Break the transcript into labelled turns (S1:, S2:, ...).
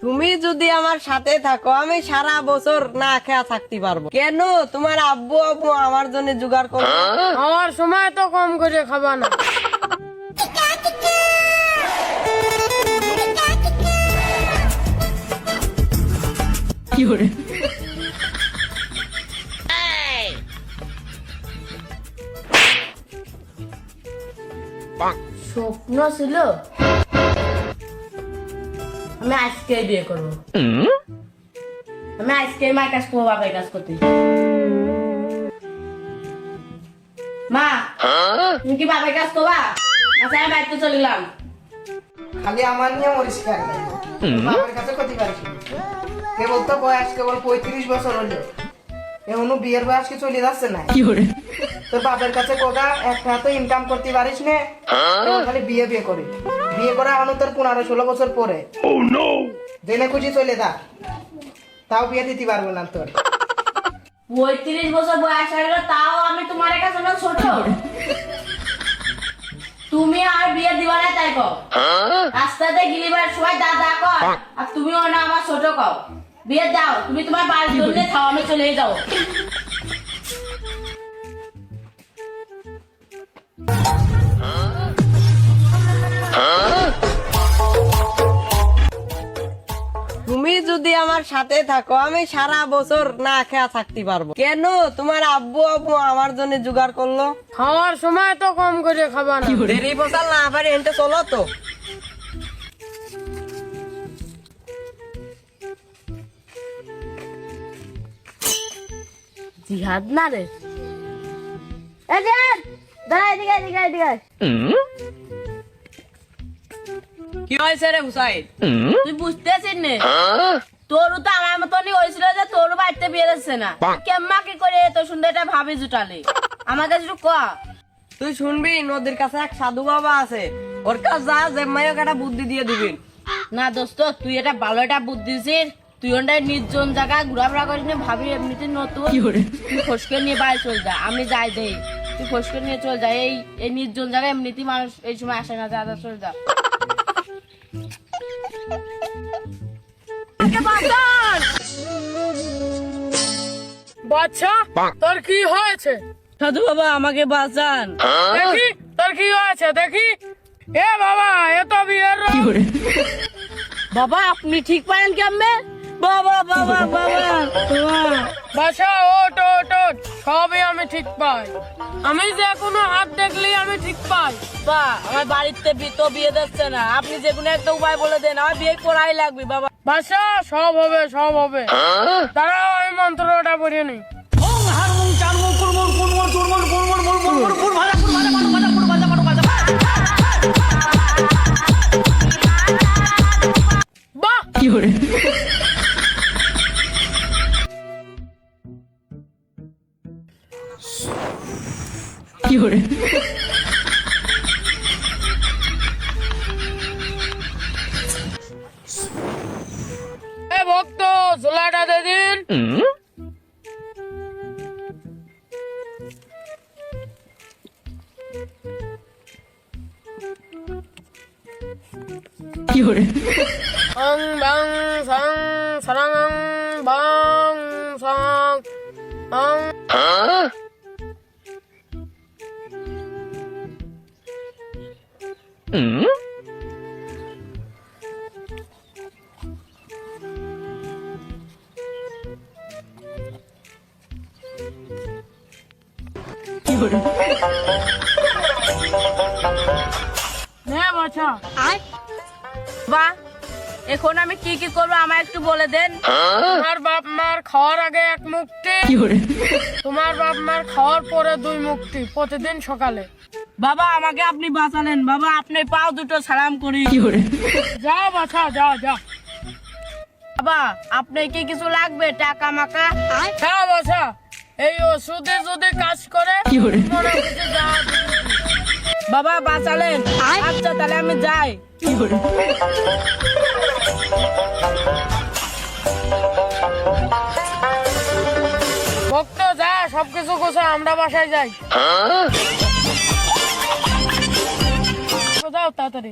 S1: তুমি যদি আমার সাথে থাকো আমি সারা বছর না খেয়া থাকতে পারবো। কেন তোমার আব্বু আব্বু আমার জন্য জোগাড় করো?
S2: আমার সময় তো কম করে খাবা না।
S3: কি করে?
S2: স্বপ্ন ছিল আমি আজকে বিয়ে করবো। আমি আজকে মায়ের কাজ করবো, বাবার কাজ করতে। মা তুমি কি বাবার কাজ করবা? আচ্ছা আমি বাড়িতে চলে গেলাম।
S4: খালি আমার নিয়ে মরিস কেন? বাবার কাছে ক্ষতি পারিস কেবল তো বয়স কেবল 35 বছর হলো, এখনো বিয়ের বয়স কি চলে যাচ্ছে না?
S3: কি করে?
S4: তোর বাবার কাছে কোকা একটা তো ইনকাম করতে পারিস না, খালি বিয়ে বিয়ে করি। বিয়ে করে এখনো তোর 15-16 বছর পরে জেনে খুশি চলে যা, তাও বিয়ে দিতে পারবো না তোর।
S2: 35 বছর বয়স হয়ে গেল তাও আমি তোমার কাছে না ছোট। তুমি আর বিয়ে দিবা না তাই কও। রাস্তাতে গিলিবার সবাই দাদা কয় আর তুমিও না আমার ছোট কও। বিয়ে দাও, তুমি তোমার বাড়ির জন্য খাও, আমি চলে যাও।
S1: তুমি যদি আমার সাথে থাকো আমি সারা বছর না খেয়া থাকতে পারবো। কেন তোমার আব্বু আব্বু আমার জন্য জোগাড় করলো?
S2: খাওয়ার সময় তো কম করে খাবা না।
S1: দেরি বসাল না পারে হেঁটে চলো তো।
S2: জিহাদ না রে। এই যে দাঁড়া, এদিকে এদিকে এদিকে।
S1: কি হয়েছে রে হুসাইন?
S2: তুই বুঝতেছিস নে? তোরও তো আমার মতনই হয়েছিল যে তোরও বাড়িতে বিয়ে দিচ্ছে না। কেম্মা কি করে এত সুন্দর একটা ভাবি জুটালে? আমাকে একটু ক।
S1: তুই শুনবি নদীর কাছে এক সাধু বাবা আছে, ওর কাছে যা জেম্মাইও একটা বুদ্ধি দিয়ে দিবি।
S2: না দোস্ত, তুই এটা ভালো একটা বুদ্ধি দিছিস। তুই ওটা নির্জন জায়গায় ঘোরাফেরা করিস না, ভাবি এমনিতে নতুন।
S3: কি করে?
S2: তুই ফসকে নিয়ে বাইরে চল যা, আমি যাই দেই। তুই ফসকে নিয়ে চল যা, এই নির্জন জায়গায় এমনিতেই মানুষ এই সময় আসে না, যা চল যা।
S5: বাচ্চা তোর কি হয়েছে?
S2: সাধু বাবা আমাকে বাঁচান।
S5: দেখি তোর কি হয়েছে দেখি। এ বাবা এ তো বিয়ের
S3: কি করে?
S2: বাবা আপনি ঠিক পারেন কেমনে? বাবা বাবা বাবা
S5: বাচ্চা ওট ওট ওট, সবই আমি ঠিক পাই। আমি যে কোনো হাত দেখলি আমি ঠিক পাই।
S2: বা আমার বাড়িতে তো বিয়ে দিচ্ছে না, আপনি যে কোনো একটা উপায় বলে দেন, আমার বিয়ে করাই লাগবে বাবা।
S5: বাচ্চা সব হবে সব হবে, দাঁড়াও আমি মন্ত্রটা পড়িয়ে নিই। বাহ
S3: কি করে? কি করে?
S5: এ ভক্ত ঝোলাটা দে দিন।
S3: কি করে?
S5: অং বাং সং সরং বাং সং অং।
S3: কি করে?
S5: নে বাচ্চা
S2: বা এখন আমি কি কি করবো আমার একটু বলে দেন।
S5: তোমার বাপ মার খাওয়ার আগে এক মুক্তি,
S3: কি করে?
S5: তোমার বাপ মার খাওয়ার পরে 2 মুক্তি প্রতিদিন সকালে।
S2: বাবা আমাকে আপনি বাঁচালেন বাবা, আপনি পাও দুটো সালাম করি।
S3: কি করে?
S5: যা বাছা যা যা।
S2: বাবা আপনি কি কিছু লাগবে টাকা মাকা?
S5: যা বাছা, এই ওষুধে যদি কাজ করে
S3: কি করে?
S5: মনে হচ্ছে যা।
S2: বাবা বাঁচালেন, আচ্ছা তাহলে আমি যাই।
S3: কি করে?
S5: ভক্ত যা সবকিছু গোছা, আমরা বাসায় যাই। কোথাও তাড়াতাড়ি